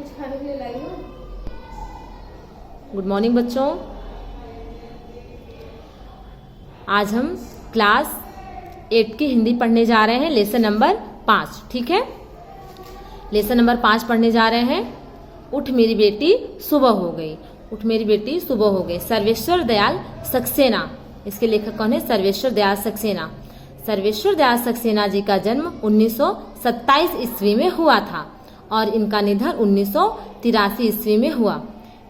कुछ खाने के लिए लाई हो? गुड मॉर्निंग बच्चों। आज हम क्लास 8 की हिंदी पढ़ने जा रहे हैं, लेसन नंबर 5। ठीक है, लेसन नंबर 5 पढ़ने जा रहे हैं। उठ मेरी बेटी सुबह हो गई। उठ मेरी बेटी सुबह हो गई। सर्वेश्वर दयाल सक्सेना, इसके लेखक कौन है? सर्वेश्वर दयाल सक्सेना। सर्वेश्वर दयाल सक्सेना जी का जन्म 1927 ईस्वी में हुआ था और इनका निधन 1983 ईस्वी में हुआ।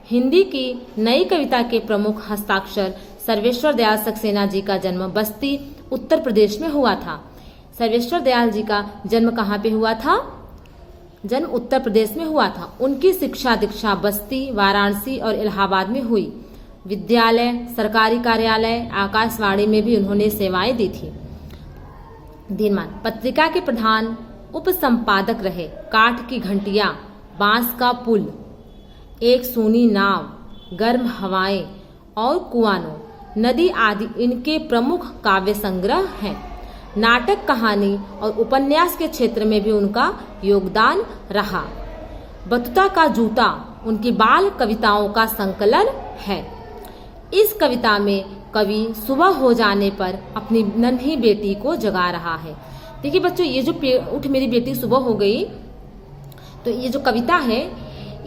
हिंदी की नई कविता के प्रमुख हस्ताक्षर सर्वेश्वर दयाल सक्सेना जी का जन्म बस्ती, उत्तर प्रदेश में हुआ था। सर्वेश्वर दयाल जी का जन्म कहाँ पे हुआ था? जन्म उत्तर प्रदेश में हुआ था। उनकी शिक्षा दीक्षा बस्ती, वाराणसी और इलाहाबाद में हुई। विद्यालय, सरकारी कार्यालय, आकाशवाणी में भी उन्होंने सेवाएं दी थी। दिनमान पत्रिका के प्रधान उप संपादक रहे। काठ की घंटियां, बांस का पुल, एक सूनी नाव, गर्म हवाएं और कुआनो, नदी आदि इनके प्रमुख काव्य संग्रह हैं। नाटक, कहानी और उपन्यास के क्षेत्र में भी उनका योगदान रहा। बतुता का जूता उनकी बाल कविताओं का संकलन है। इस कविता में कवि सुबह हो जाने पर अपनी नन्ही बेटी को जगा रहा है। देखिए बच्चों, ये जो उठ मेरी बेटी सुबह हो गई, तो ये जो कविता है,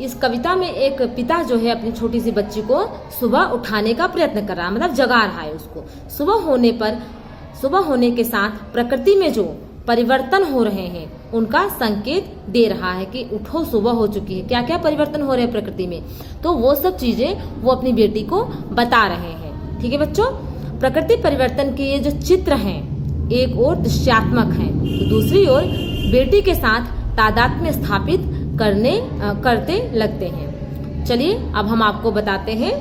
इस कविता में एक पिता जो है अपनी छोटी सी बच्ची को सुबह उठाने का प्रयत्न कर रहा है, मतलब जगा रहा है उसको। सुबह होने के साथ प्रकृति में जो परिवर्तन हो रहे हैं उनका संकेत दे रहा है कि उठो, सुबह हो चुकी है। क्या क्या परिवर्तन हो रहे हैं प्रकृति में, तो वो सब चीजें वो अपनी बेटी को बता रहे हैं। ठीक है बच्चों, प्रकृति परिवर्तन के ये जो चित्र हैं, एक ओर दृश्यात्मक हैं, तो दूसरी ओर बेटी के साथ तादात्म्य स्थापित करते लगते हैं। चलिए अब हम आपको बताते हैं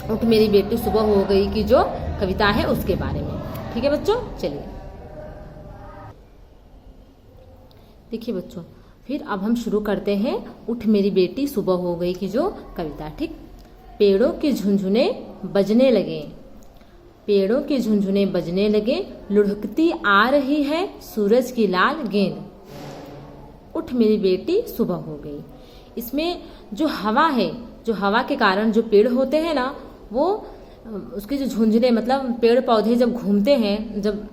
उठ मेरी बेटी सुबह हो गई की जो कविता है उसके बारे में। ठीक है बच्चों, चलिए देखिए बच्चों, फिर अब हम शुरू करते हैं उठ मेरी बेटी सुबह हो गई की जो कविता। ठीक, पेड़ों के झुनझुने बजने लगे, पेड़ों के झुनझुने बजने लगे, लुढ़कती आ रही है सूरज की लाल गेंद। उठ मेरी बेटी सुबह हो गई। इसमें जो हवा है, जो हवा के कारण जो पेड़ होते हैं ना, वो उसके जो झुंझुने, मतलब पेड़ पौधे जब घूमते हैं, जब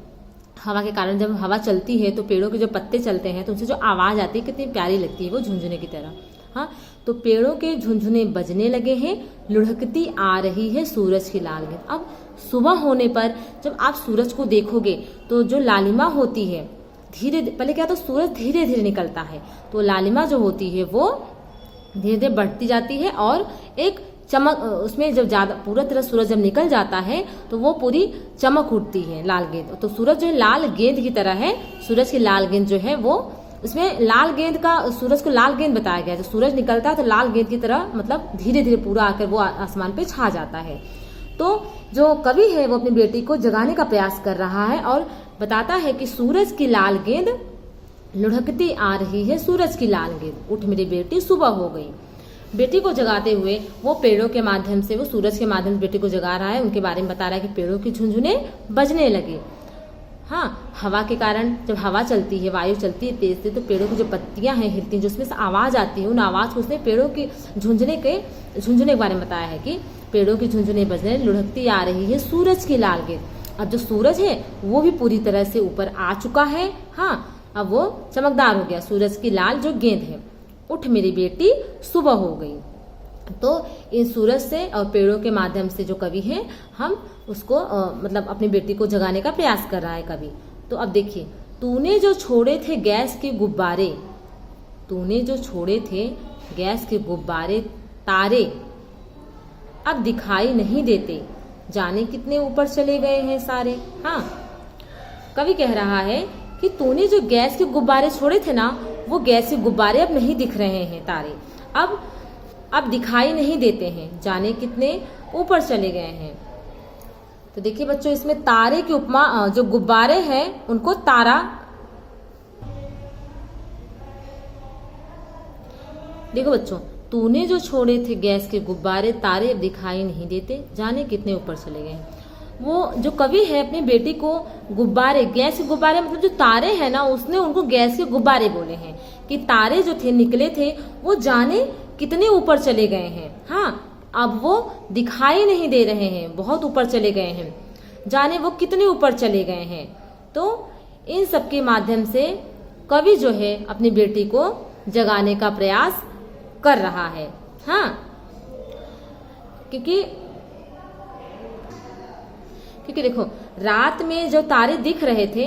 हवा के कारण जब हवा चलती है तो पेड़ों के जो पत्ते चलते हैं तो उनसे जो आवाज आती है कितनी प्यारी लगती है, वो झुंझुने की तरह। हाँ, तो पेड़ों के झुंझुने बजने लगे हैं, लुढ़कती आ रही है सूरज की लाल गेंद। अब सुबह होने पर जब आप सूरज को देखोगे तो जो लालिमा होती है, पहले क्या, तो सूरज धीरे धीरे निकलता है, तो लालिमा जो होती है वो धीरे धीरे बढ़ती जाती है और एक चमक, उसमें जब ज्यादा पूरा तरह सूरज जब निकल जाता है तो वो पूरी चमक उठती है लाल गेंद। तो सूरज जो है लाल गेंद की तरह है। सूरज की लाल गेंद जो है वो, उसमें लाल गेंद का, सूरज को लाल गेंद बताया गया है। जब सूरज निकलता है तो लाल गेंद की तरह, मतलब धीरे धीरे पूरा आकर वो आसमान पे छा जाता है। तो जो कवि है वो अपनी बेटी को जगाने का प्रयास कर रहा है और बताता है कि सूरज की लाल गेंद लुढ़कती आ रही है, सूरज की लाल गेंद, उठ मेरी बेटी सुबह हो गई। बेटी को जगाते हुए वो पेड़ों के माध्यम से, वो सूरज के माध्यम से बेटी को जगा रहा है, उनके बारे में बता रहा है कि पेड़ों की झुनझुने बजने लगे। हाँ, हवा के कारण जब हवा चलती है, वायु चलती है तेज से, तो पेड़ों की जो पत्तियां हैं हिलती हैं, जो उसमें से आवाज आती है, उन आवाज को उसने पेड़ों की झुंझुने के बारे में बताया है कि पेड़ों की झुंझुने बजने लुढ़कती आ रही है सूरज की लाल गेंद। अब जो सूरज है वो भी पूरी तरह से ऊपर आ चुका है। हाँ, अब वो चमकदार हो गया, सूरज की लाल जो गेंद है। उठ मेरी बेटी सुबह हो गई। तो इन सूरज से और पेड़ों के माध्यम से जो कवि है, हम उसको मतलब अपनी बेटी को जगाने का प्रयास कर रहा है कवि। तो अब देखिए, तूने जो छोड़े थे गैस के गुब्बारे, तूने जो छोड़े थे गैस के गुब्बारे, तारे अब दिखाई नहीं देते, जाने कितने ऊपर चले गए हैं सारे। हाँ, कवि कह रहा है कि तूने जो गैस के गुब्बारे छोड़े थे ना, वो गैस के गुब्बारे अब नहीं दिख रहे हैं, तारे अब दिखाई नहीं देते हैं, जाने कितने ऊपर चले गए हैं। तो देखिए बच्चों, इसमें तारे की उपमा, जो गुब्बारे हैं उनको तारा, देखो बच्चों, तूने जो छोड़े थे गैस के गुब्बारे, तारे अब दिखाई नहीं देते, जाने कितने ऊपर चले गए हैं। वो जो कवि है अपनी बेटी को गुब्बारे, गैस के गुब्बारे मतलब जो तारे हैं ना, उसने उनको गैस के गुब्बारे बोले हैं कि तारे जो थे निकले थे वो जाने कितने ऊपर चले गए हैं। हाँ, अब वो दिखाई नहीं दे रहे हैं, बहुत ऊपर चले गए हैं, जाने वो कितने ऊपर चले गए हैं। तो इन सब के माध्यम से कवि जो है अपनी बेटी को जगाने का प्रयास कर रहा है। हाँ, क्योंकि देखो रात में जो तारे दिख रहे थे,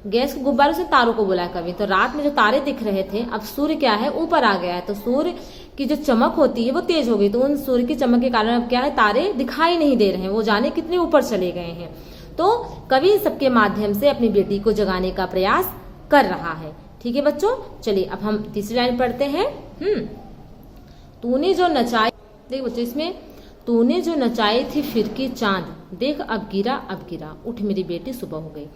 गैस के गुब्बारों से तारों को बोला कवि, तो रात में जो तारे दिख रहे थे, अब सूर्य क्या है ऊपर आ गया है, तो सूर्य की जो चमक होती है वो तेज हो गई, तो उन सूर्य की चमक के कारण अब क्या है, तारे दिखाई नहीं दे रहे हैं, वो जाने कितने ऊपर चले गए हैं। तो कवि सबके माध्यम से अपनी बेटी को जगाने का प्रयास कर रहा है। ठीक है बच्चों, चलिए अब हम तीसरी लाइन पढ़ते हैं। तूने जो नचाई, देख बच्चों इसमें, तूने जो नचाई थी फिरकी चांद, देख अब गिरा, उठ मेरी बेटी सुबह हो गई।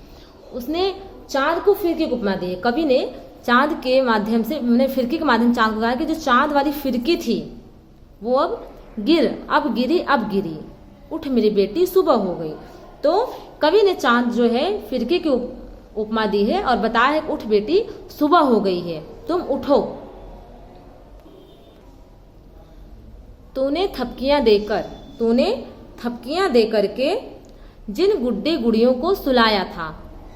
उसने चांद को फिरकी की उपमा दी है। कवि ने चांद के माध्यम से, मैंने फिरकी के माध्यम चांद को कहा कि जो चांद वाली फिरकी थी वो अब गिरी, उठ मेरी बेटी सुबह हो गई। तो कवि ने चांद जो है फिरकी की उपमा दी है और बताया है उठ बेटी सुबह हो गई है, तुम उठो। तूने थपकियां देकर के जिन गुड्डे गुड़ियों को सुलाया था,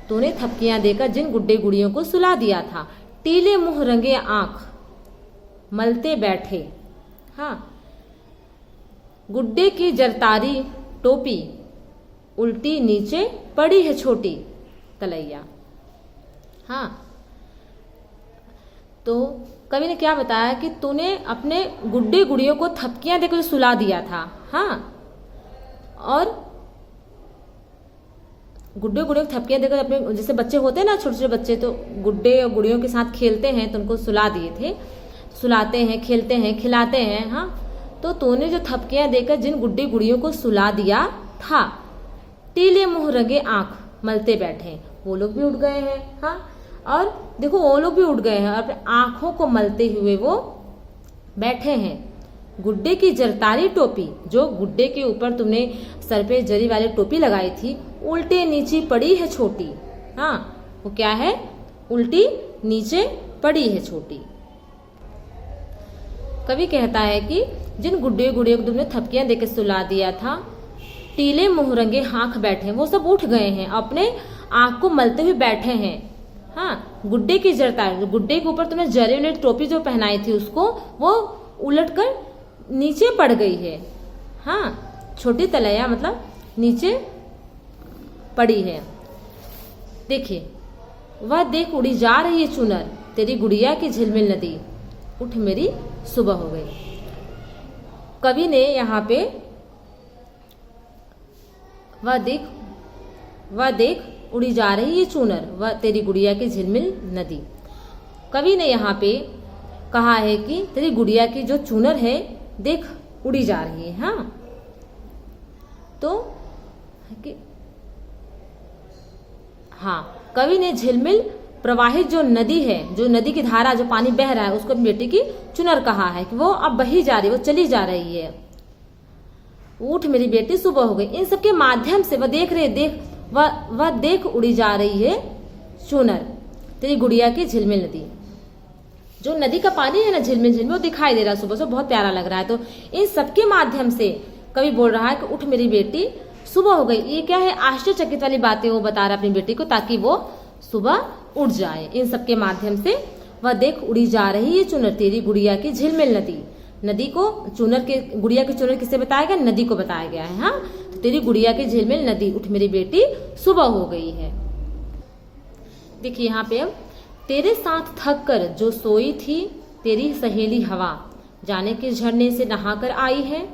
तूने थपकियां देकर जिन गुड्डे गुड़ियों को सुला दिया था, टीले मुंह रंगे आंख मलते बैठे। हाँ, गुड्डे की जरतारी टोपी उल्टी नीचे पड़ी है छोटी तलैया। हाँ, तो कवि ने क्या बताया कि तूने अपने गुड्डे गुड़ियों को थपकियां देकर सुला दिया था। हाँ, और गुड्डे गुड़ियों को थपकियां देकर अपने, जैसे बच्चे होते हैं ना छोटे छोटे बच्चे, तो गुड्डे और गुड़ियों के साथ खेलते हैं, तो उनको सुला दिए थे, सुलाते हैं, खेलते हैं, खिलाते हैं। हाँ, तो तूने जो थपकियां देकर जिन गुड्डे गुड़ियों को सुला दिया था, टीले मुंह रंगे आंख मलते बैठे, वो लोग भी उठ गए हैं। हाँ, और देखो वो लोग भी उठ गए हैं, अपने आंखों को मलते हुए वो बैठे हैं। गुड्डे की जरतारी टोपी, जो गुड्डे के ऊपर तुमने सर पे जरी वाली टोपी लगाई थी, उल्टे नीचे पड़ी है छोटी। हाँ, वो क्या है, उल्टी नीचे पड़ी है छोटी। कवि कहता है कि जिन गुड्डे गुड़ियों को तुमने थपकियां देकर सुला दिया था, टीले मुंह रंगे आंख बैठे, वो सब उठ गए हैं, अपने आंख को मलते हुए बैठे हैं। हाँ, गुड्डे की जरतारी, गुड्डे के ऊपर तुमने जरी वाली टोपी जो पहनाई थी उसको वो उलटकर नीचे पड़ गई है। हाँ, छोटी तलैया मतलब नीचे पड़ी है। देखिए, वह देख उड़ी जा रही है चुनर, तेरी गुड़िया की झिलमिल नदी, उठ मेरी सुबह हो गई। कवि ने यहाँ पे वह देख उड़ी जा रही है चुनर, वह तेरी गुड़िया की झिलमिल नदी। कवि ने यहाँ पे कहा है कि तेरी गुड़िया की जो चुनर है देख उड़ी जा रही है। हाँ, तो हाँ, कवि ने झिलमिल प्रवाहित जो नदी है, जो नदी की धारा, जो पानी बह रहा है, उसको बेटी की चुनर कहा है कि वो अब बही जा रही है, वो चली जा रही है। उठ मेरी बेटी सुबह हो गई। इन सबके माध्यम से वह देख उड़ी जा रही है चुनर, तेरी गुड़िया की झिलमिल नदी। जो नदी का पानी है ना झिलमिल झिलमिल, वो दिखाई दे रहा है सुबह से, बहुत प्यारा लग रहा है। तो इन सबके माध्यम से कवि बोल रहा है कि उठ मेरी बेटी सुबह हो गई। ये क्या है, आश्चर्यचकित वाली बातें वो बता रहा है अपनी बेटी को, ताकि वो सुबह उठ जाए। इन सबके माध्यम से वह देख उड़ी जा रही है चुनर, तेरी गुड़िया की झिलमिल नदी। नदी को चुनर के, गुड़िया की चुनर किससे बताया गया, नदी को बताया गया है। हाँ, तो तेरी गुड़िया की झिलमिल नदी, उठ मेरी बेटी सुबह हो गई है। देखिए यहाँ पे, अब तेरे साथ थक कर जो सोई थी तेरी सहेली हवा, जाने के झरने से नहाकर आई है,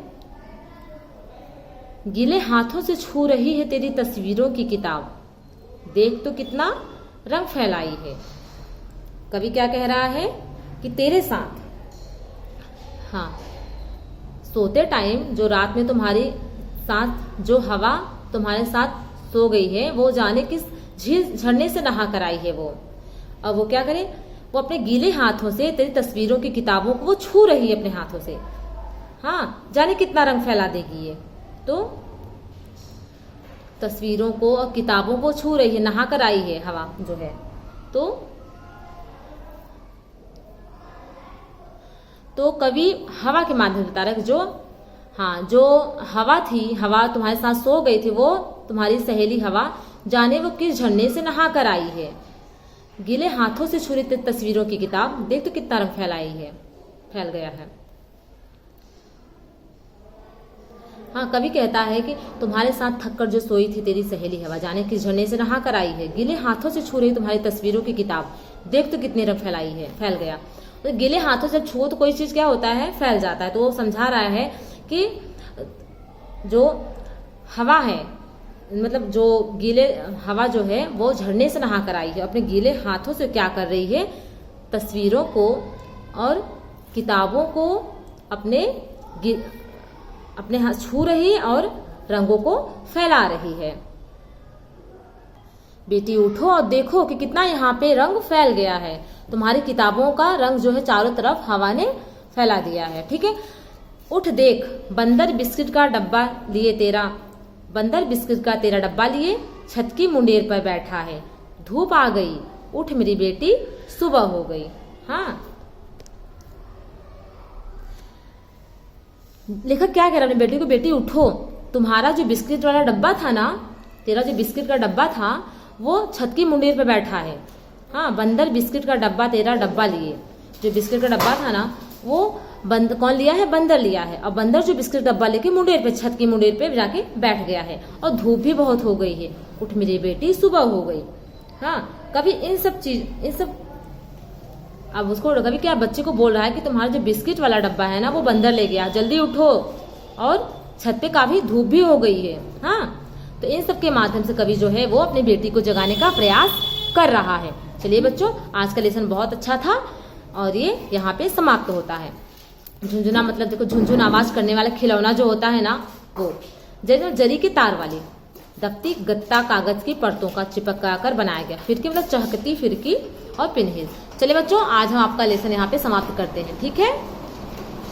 गीले हाथों से छू रही है तेरी तस्वीरों की किताब, देख तो कितना रंग फैलाई है। कवि क्या कह रहा है कि तेरे साथ, हाँ, सोते टाइम जो रात में तुम्हारे साथ जो हवा तुम्हारे साथ सो गई है, वो जाने किस झील झरने से नहा कर आई है वो। अब वो क्या करे, वो अपने गीले हाथों से तेरी तस्वीरों की किताबों को वो छू रही है अपने हाथों से। हाँ, जाने कितना रंग फैला देगी ये। तो तस्वीरों को और किताबों को छू रही है, नहा कर आई है हवा जो है। तो कवि हवा के माध्यम से बता रहा है कि जो हवा थी, हवा तुम्हारे साथ सो गई थी, वो तुम्हारी सहेली हवा जाने वो किस झरने से नहा कर आई है। गीले हाथों से छू रही तस्वीरों की किताब, देख तो कितना रंग फैल गया है। कवि कहता है कि तुम्हारे साथ थक कर जो सोई थी तेरी सहेली हवा, जाने किस झरने से नहा कर आई है। गीले हाथों से छू रही तुम्हारी तस्वीरों की किताब, देख तो कितने रंग फैल गया। तो गीले हाथों से छुओ तो कोई चीज क्या होता है, फैल जाता है। तो वो समझा रहा है कि जो हवा है, मतलब जो गीले हवा जो है वो झरने से नहा कर आई है, अपने गीले हाथों से क्या कर रही है, तस्वीरों को और किताबों को अपने हाथ छू रही और रंगों को फैला रही है। बेटी उठो और देखो कि कितना यहाँ पे रंग फैल गया है। तुम्हारी किताबों का रंग जो है चारों तरफ हवा ने फैला दिया है। ठीक है, उठ देख, बंदर बिस्किट का डब्बा लिए तेरा डब्बा लिए छत की मुंडेर पर बैठा है। धूप आ गई, उठ मेरी बेटी, सुबह हो गई। लेखक क्या कह रहा है अपनी बेटी को, बेटी उठो, तुम्हारा जो बिस्किट वाला डब्बा था ना, तेरा जो बिस्किट का डब्बा था वो छत की मुंडेर पे बैठा है। बंदर बिस्किट का डब्बा तेरा डब्बा लिए, जो बिस्किट का डब्बा था ना वो कौन लिया है, बंदर लिया है। और बंदर जो बिस्किट डब्बा लेके मुंडेर पे, छत की मुंडेर पे जाके बैठ गया है, और धूप भी बहुत हो गई है। उठ मेरी बेटी, सुबह हो गई। कभी इन सब अब उसको कभी क्या बच्चे को बोल रहा है कि तुम्हारा जो बिस्किट वाला डब्बा है ना वो बंदर ले गया, जल्दी उठो, और छत पे काफी धूप भी हो गई है। तो इन सब के माध्यम से कवि जो है वो अपनी बेटी को जगाने का प्रयास कर रहा है। चलिए बच्चों, आज का लेसन बहुत अच्छा था और ये यहाँ पे समाप्त होता है। झुंझुना मतलब देखो, झुंझुन आवाज करने वाला खिलौना जो होता है ना, वो जरी की तार वाली दफ्ती गत्ता कागज की परतों का चिपका कर बनाया गया। फिरकी मतलब चहकती फिरकी और पिनहेज। चलिए बच्चों, आज हम आपका लेसन यहाँ पे समाप्त करते हैं। ठीक है।